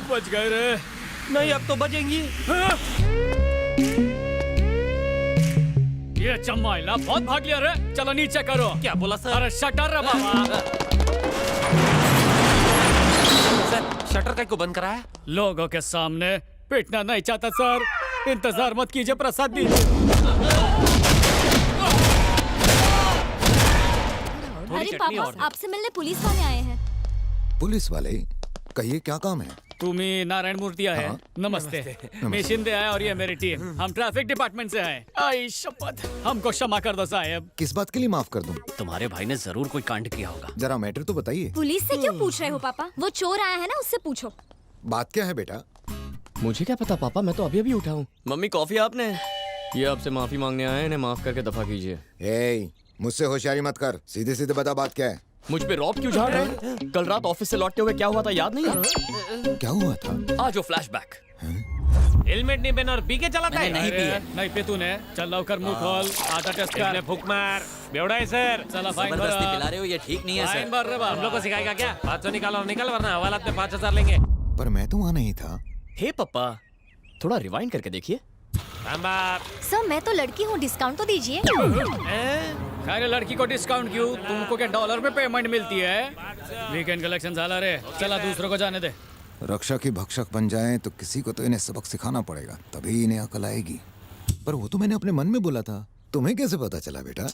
बच गए रे। नहीं अब तो बचेंगी। ये चम्माइला बहुत भाग लिया रे। चलो नीचे करो। क्या बोला सर? अरे शटर रे बाबा। सर शटर का को बंद कराया? लोगों के सामने पिटना नहीं चाहता सर। इंतजार मत कीजिए, प्रसाद दीजिए। अरे पापा, आपसे मिलने पुलिस वाले आए हैं। पुलिस वाले? कहिए क्या काम है? तुम्ही नारायण मूर्ति आए। हाँ? नमस्ते। मैं शिंदे आया और ये मेरी टीम। हम ट्रैफिक डिपार्टमेंट से आए। आई शपथ, हमको क्षमा कर दो साहब। किस बात के लिए माफ कर दूं? तुम्हारे भाई ने जरूर कोई कांड किया होगा। जरा मैटर तो बताइए। पुलिस से क्यों पूछ रहे हो पापा? वो चोर आया है ना, उससे पूछो। बात क्या है बेटा? मुझे क्या पता पापा, मैं तो अभी अभी उठा हूँ। मम्मी कॉफी आपने? ये आपसे माफी मांगने आए हैं, इन्हें माफ करके दफा कीजिए। ए, मुझसे होशियारी मत कर, सीधे सीधे बता बात क्या है। मुझ पे रॉब क्यों झाड़ रहे हैं? कल रात ऑफिस से लौटते हुए क्या हुआ था याद नहीं है? क्या हुआ था? आज वो फ्लैशबैक। हेलमेट नहीं पहना और पी के चलाता है? नहीं पिए। नहीं पे तूने। चल लवकर मुंह खोल। आधा टेस्ट कर। फूक मार। बेवड़ा है सर। चला फाइन जबरदस्ती पिला भर। रहे हो, ये ठीक नहीं है फाइन सर। भर रे हम लोग को बाबा। सिखाएगा क्या? 500 निकालो और निकल, वरना हवालात में 5000 लेंगे। पर मैं तो वहाँ नहीं था। हे पापा, थोड़ा रिवाइंड करके देखिए। सर मैं तो लड़की हूँ, डिस्काउंट तो दीजिए। अरे लड़की को डिस्काउंट क्यों? तुमको क्या डॉलर में पेमेंट मिलती है? वीकेंड कलेक्शन झाला रे। चला दूसरों को जाने दे। रक्षा की भक्षक बन जाएं तो किसी को तो इन्हें सबक सिखाना पड़ेगा, तभी इन्हें अकल आएगी। पर वो तो मैंने अपने मन में बोला था। तुम्हें कैसे पता चला बेटा?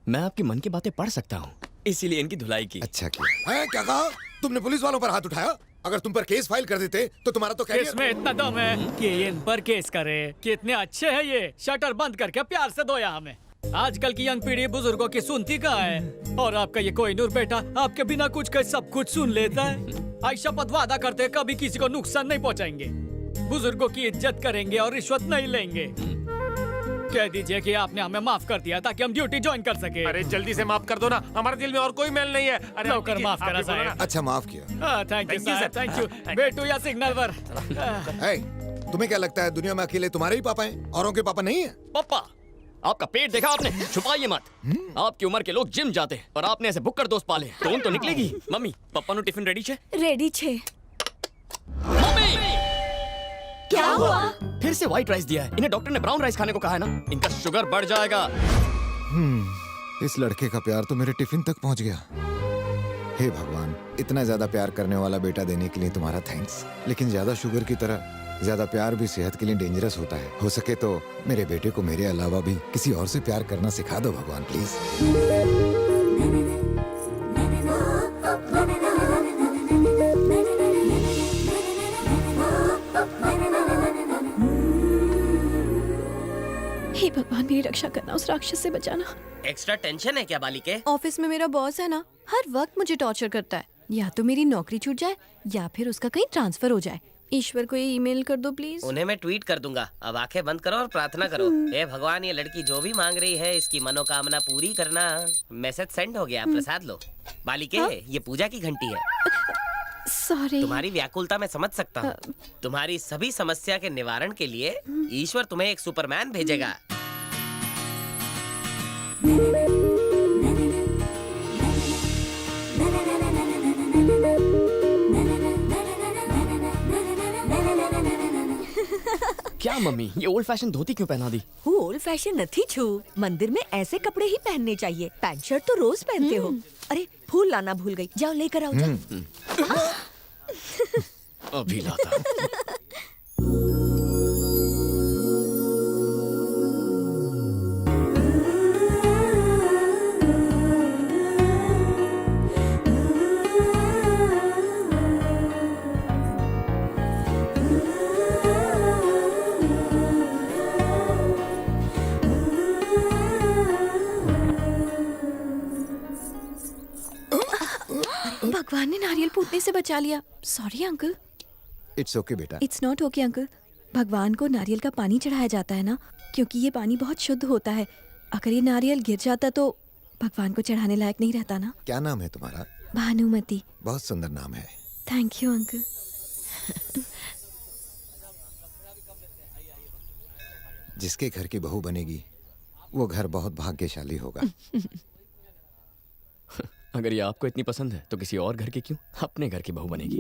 मैं आपके मन की बातें पढ़ सकता हूँ, इसीलिए इनकी धुलाई की। अच्छा किया। है, क्या कहा तुमने? पुलिस वालों पर हाथ उठाया? अगर तुम पर केस फाइल कर देते तो तुम्हारा तो केस में इतना दम है कि ये इन पर केस करे। कितने अच्छे हैं ये। शटर बंद करके प्यार से धोया हमें। आजकल की यंग पीढ़ी बुजुर्गों की सुनती कहाँ है? और आपका ये कोई नूर बेटा आपके बिना कुछ कहे सब कुछ सुन लेता है। आई शपथ वादा करते कभी किसी को नुकसान नहीं पहुँचाएंगे, बुजुर्गों की इज्जत करेंगे और रिश्वत नहीं लेंगे। कह दीजिए कि आपने हमें माफ कर दिया ताकि हम ड्यूटी ज्वाइन कर सके। अरे जल्दी से माफ कर दो ना, हमारे दिल में और कोई मेल नहीं है। अरे नौकर माफ करा साहब। अच्छा माफ किया। Thank you Thank you, sir, sir. Thank you. बेटू या सिग्नल पर। है, तुम्हें क्या लगता है दुनिया में अकेले तुम्हारे ही पापा हैं, औरों के पापा नहीं है? पापा, आपका पेट देखा आपने? छुपाइए मत। आपकी उम्र के लोग जिम जाते हैं और आपने ऐसे बुक्कर दोस्त पाले। टोन तो निकलेगी। मम्मी पापा नु टिफिन रेडी छे? रेडी छे। मम्मी क्या हुआ? फिर से व्हाइट राइस दिया है। इन्हें डॉक्टर ने ब्राउन राइस खाने को कहा है ना, इनका शुगर बढ़ जाएगा। इस लड़के का प्यार तो मेरे टिफिन तक पहुंच गया। हे भगवान, इतना ज्यादा प्यार करने वाला बेटा देने के लिए तुम्हारा थैंक्स। लेकिन ज्यादा शुगर की तरह ज्यादा प्यार भी सेहत के लिए डेंजरस होता है। हो सके तो मेरे बेटे को मेरे अलावा भी किसी और से प्यार करना सिखा दो भगवान, प्लीज। हे भगवान, मेरी रक्षा करना, उस राक्षस से बचाना। एक्स्ट्रा टेंशन है क्या बालिके? ऑफिस में मेरा बॉस है ना, हर वक्त मुझे टॉर्चर करता है। या तो मेरी नौकरी छूट जाए या फिर उसका कहीं ट्रांसफर हो जाए। ईश्वर को ये ईमेल कर दो प्लीज। उन्हें मैं ट्वीट कर दूंगा। अब आंखें बंद करो और प्रार्थना करो। हे भगवान, ये लड़की जो भी मांग रही है इसकी मनोकामना पूरी करना। मैसेज सेंड हो गया, प्रसाद लो। बालिके, ये पूजा की घंटी है। सॉरी। तुम्हारी व्याकुलता मैं समझ सकता हूँ। तुम्हारी सभी समस्या के निवारण के लिए ईश्वर तुम्हें एक सुपरमैन भेजेगा। क्या मम्मी, ये ओल्ड फैशन धोती क्यों पहना दी? હું ઓલ્ડ ફેશન નથી છું। मंदिर में ऐसे कपड़े ही पहनने चाहिए। पैंट शर्ट तो रोज पहनते हो। अरे फूल लाना भूल गई, जाओ लेकर आओ जाओ। अभी लाता। भगवान ने नारियल फूटने से बचा लिया। Sorry uncle. इट्स ओके बेटा। It's not okay uncle. भगवान को नारियल का पानी चढ़ाया जाता है ना, क्योंकि ये पानी बहुत शुद्ध होता है। अगर ये नारियल गिर जाता तो भगवान को चढ़ाने लायक नहीं रहता ना। क्या नाम है तुम्हारा? भानुमति। बहुत सुंदर नाम है। Thank you uncle. जिसके घर की बहू बनेगी वो घर बहुत भाग्यशाली होगा। अगर ये आपको इतनी पसंद है तो किसी और घर की क्यों, अपने घर की बहू बनेगी।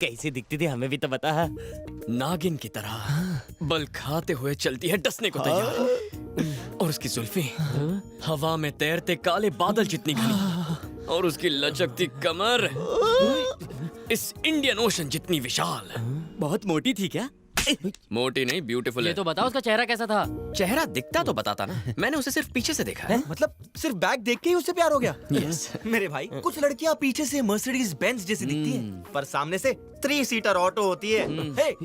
कैसी दिखती थी हमें भी तो बता। नागिन की तरह बल खाते हुए चलती है डसने को तैयार। और उसकी जुल्फी हवा में तैरते काले बादल जितनी घनी, और उसकी लचकती कमर इस इंडियन ओशन जितनी विशाल। बहुत मोटी थी क्या? मोटी नहीं, ब्यूटीफुल है। तो बताओ उसका चेहरा कैसा था? चेहरा दिखता तो बताता ना, मैंने उसे सिर्फ पीछे से देखा है। मतलब सिर्फ बैग देख के ही उससे प्यार हो गया? यस। मेरे भाई, कुछ लड़कियां पीछे से मर्सिडीज बेंज जैसी दिखती हैं, पर सामने से 3 सीटर ऑटो होती है। हे,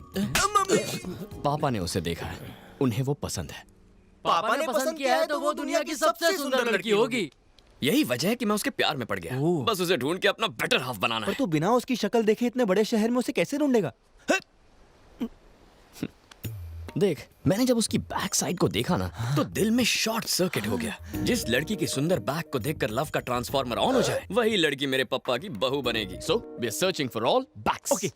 पापा ने उसे देखा है, उन्हें वो पसंद है। पापा ने पसंद किया है तो वो दुनिया की सबसे सुंदर लड़की होगी। यही वजह है कि मैं उसके प्यार में पड़ गया। बस उसे ढूंढ के अपना बेटर हाफ बनाना पर है। तू बिना उसकी शक्ल देखे इतने बड़े शहर में उसे कैसे ढूंढेगा? देख, मैंने जब उसकी बैक साइड को देखा ना, तो दिल में शॉर्ट सर्किट हो गया। जिस लड़की की सुंदर बैक को देखकर लव का ट्रांसफार्मर ऑन हो जाए, वही लड़की मेरे पापा की बहू बनेगी। So we are searching for all backs. Okay.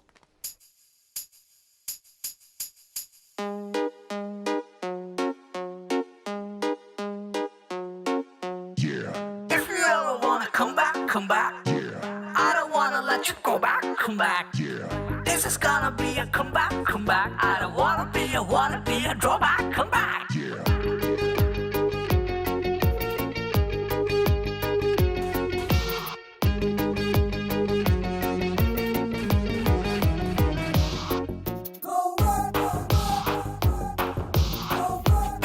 If you ever wanna come back, come back. I don't wanna let you go back, come back. This is gonna be a comeback, come back. I don't wanna be a drawback, come back.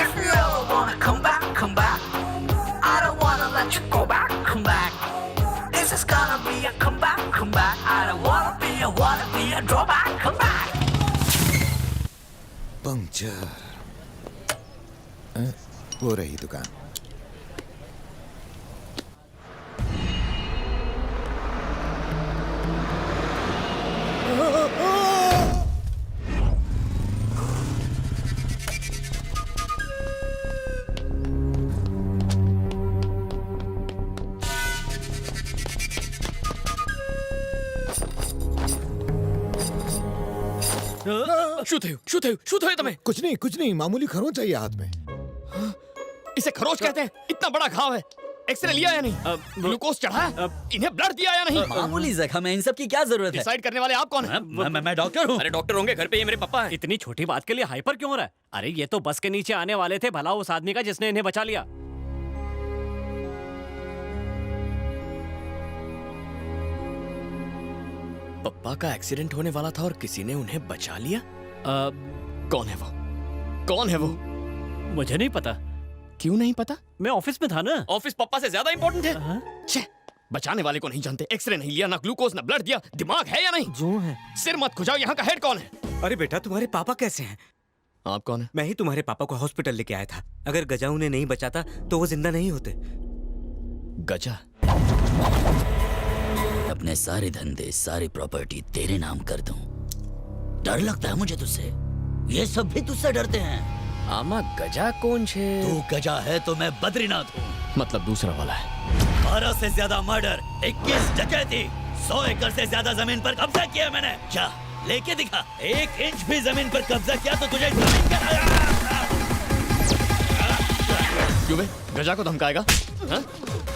If you ever wanna come back, come back. I don't wanna let you go back, come back. This is gonna be a comeback, come back. I don't wanna be a drawback, come back. Puncture. वो रही दुकान। શું થયું તમે? कुछ नहीं, मामूली खरोंच चाहिए हाथ में। इसे खरोच कहते हैं? इतना बड़ा घाव है, एक्सरे लिया या नहीं? ग्लूकोज चढ़ा है? इन्हें ब्लड दिया या नहीं? मामूली जख्म है, इन सब की क्या जरूरत है? डिसाइड करने वाले आप कौन हैं? मैं डॉक्टर हूँ। अरे डॉक्टर होंगे, घर पे ये मेरे पापा हैं। इतनी छोटी बात के लिए हाइपर क्यों हो रहा है? अरे ये तो बस के नीचे आने वाले थे, भला उस आदमी का जिसने इन्हें बचा लिया। पप्पा का एक्सीडेंट होने वाला था और किसी ने उन्हें बचा लिया। कौन है वो? कौन है वो? मुझे नहीं पता। क्यों नहीं पता? मैं ऑफिस में था ना। ऑफिस पप्पा से ज्यादा इंपॉर्टेंट है? छे, बचाने वाले को नहीं जानते, एक्सरे नहीं लिया, ना ग्लूकोज, ना ब्लड दिया। दिमाग है या नहीं? जो है। सिर मत खुजाओ, यहाँ का हेड कौन है? अरे बेटा, तुम्हारे पापा कैसे हैं? आप कौन है? मैं ही तुम्हारे पापा को हॉस्पिटल लेके आया था। अगर गजा उन्हें नहीं बचाता तो वो जिंदा नहीं होते। गजा? अपने सारे धंधे, सारी प्रॉपर्टी तेरे नाम कर दूं। डर लगता है मुझे तुझसे। ये सब भी तुझसे डरते हैं। आमा गजा कौन छे? तू गजा है तो मैं बद्रीनाथ हूँ। मतलब दूसरा वाला है। 12 से ज्यादा मर्डर, 21 डकैती, 100 एकड़ से ज्यादा जमीन पर कब्जा किया मैंने। क्या लेके दिखा? 1 इंच भी जमीन पर कब्जा किया तो तुझे जमीन का। क्यों बे? गजा को धमकाएगा? हाँ?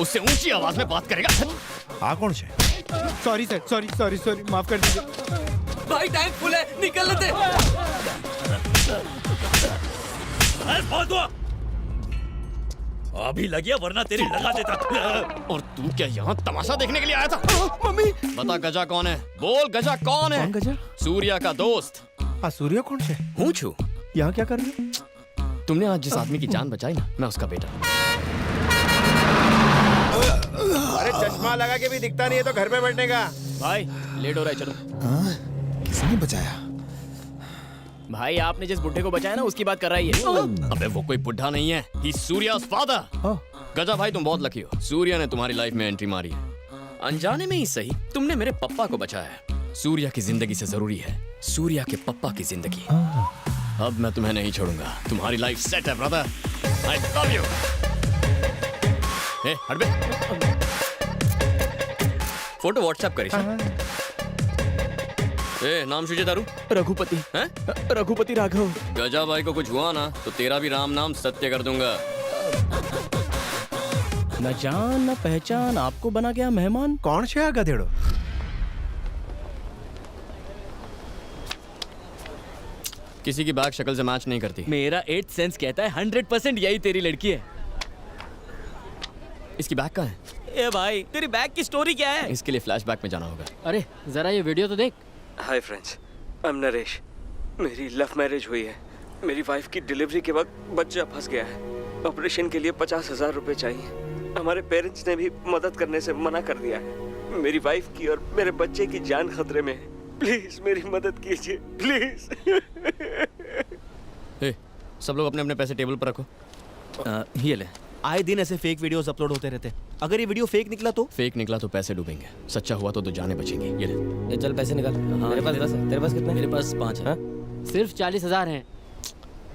उससे ऊंची आवाज में बात करेगा? हाँ, कौन से? सॉरी, माफ कर दीजिए। भाई टैंक फुल है, निकल लेते। अभी लगिया वरना तेरी लगा देता। और तू क्या यहाँ तमाशा देखने के लिए आया था? मम्मी, बता गजा कौन है? बोल गजा कौन है? कौन गजा? सूर्या का दोस्त। सूर्या कौन से? हूँ छू। यहाँ क्या कर रहे हो? तुमने आज जिस आदमी की जान बचाई ना, मैं उसका बेटा। अरे चश्मा लगा के भी दिखता नहीं है तो घर पे बैठने का। भाई लेट हो रहा है, चलो। किसने बचाया? भाई आपने जिस बुढ़े को बचाया ना, उसकी बात कर रहा है। अबे वो कोई बुढ़ा नहीं है, ही सूर्या's father। गजा भाई तुम बहुत लकी हो, सूर्या ने तुम्हारी लाइफ में एंट्री मारी है। अनजाने में ही सही, तुमने मेरे पप्पा को बचाया है। सूर्या की जिंदगी से जरूरी है सूर्या के पप्पा की जिंदगी। अब मैं तुम्हें नहीं छोड़ूंगा, तुम्हारी लाइफ सेट है ब्रदर। I love you. ए हट बे। फोटो व्हाट्सएप करी। ए नाम शुजे दारू? रघुपति। हैं? रघुपति राघव। गजा भाई को कुछ हुआ ना तो तेरा भी राम नाम सत्य कर दूंगा। न जान न पहचान, आपको बना गया मेहमान। कौन से आगा देड़ो? किसी की बैग शक्ल से मैच नहीं करती। मेरा 8 सेंस कहता है 100% यही तेरी लड़की है। इसकी बैग कहाँ है? ए भाई, तेरी बैग की स्टोरी क्या है? इसके लिए फ्लैशबैक में जाना होगा। अरे जरा ये वीडियो तो देख। Hi friends, I am Naresh. मेरी लव मैरिज हुई है। मेरी वाइफ की डिलीवरी के वक्त बच्चा फंस गया है। ऑपरेशन के लिए 50,000 रुपए चाहिए। हमारे पेरेंट्स ने भी मदद करने से मना कर दिया है। मेरी वाइफ की और मेरे बच्चे की जान खतरे में है। प्लीज मेरी मदद कीजिए, प्लीज। सब लोग अपने अपने पैसे टेबल पर रखो। ये ले। आए दिन ऐसे फेक वीडियोस अपलोड होते रहते। अगर ये वीडियो फेक निकला तो? फेक निकला तो पैसे डूबेंगे, सच्चा हुआ तो जाने बचेंगी। ये ले। चल पैसे निकाल। मेरे पास 10 है। तेरे पास कितने? मेरे पास 5 है। सिर्फ 40,000 हैं।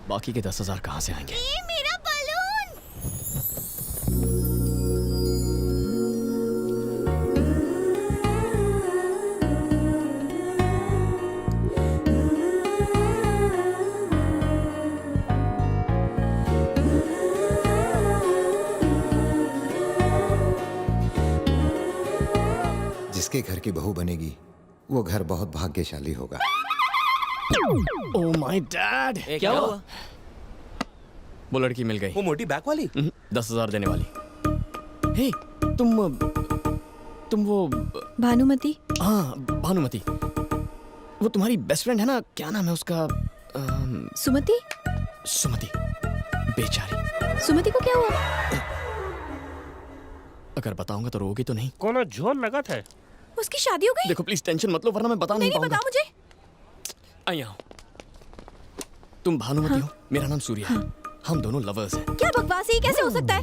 बाकी के 10,000 कहाँ से आएंगे? ये मेरा बलून। जिसके घर की बहू बनेगी वो घर बहुत भाग्यशाली होगा। Oh my dad. क्या हुआ? वो लड़की मिल गई। वो मोटी बैग वाली? 10,000 देने वाली। हे, तुम वो भानुमति। हाँ, भानुमति। वो तुम्हारी बेस्ट फ्रेंड है ना, क्या नाम है उसका? सुमति। सुमति। बेचारी। सुमति को क्या हुआ? अगर बताऊंगा तो रोगी तो नहीं? कोनो जोन लगा था। उसकी शादी हो गई? देखो प्लीज टेंशन मत लो, वरना मैं बता नहीं पाऊंगा। बताओ मुझे। आइए। तुम भानुमति हो, मेरा नाम सूर्या है। हम दोनों लवर्स हैं। क्या बकवास है, ये कैसे हो सकता है?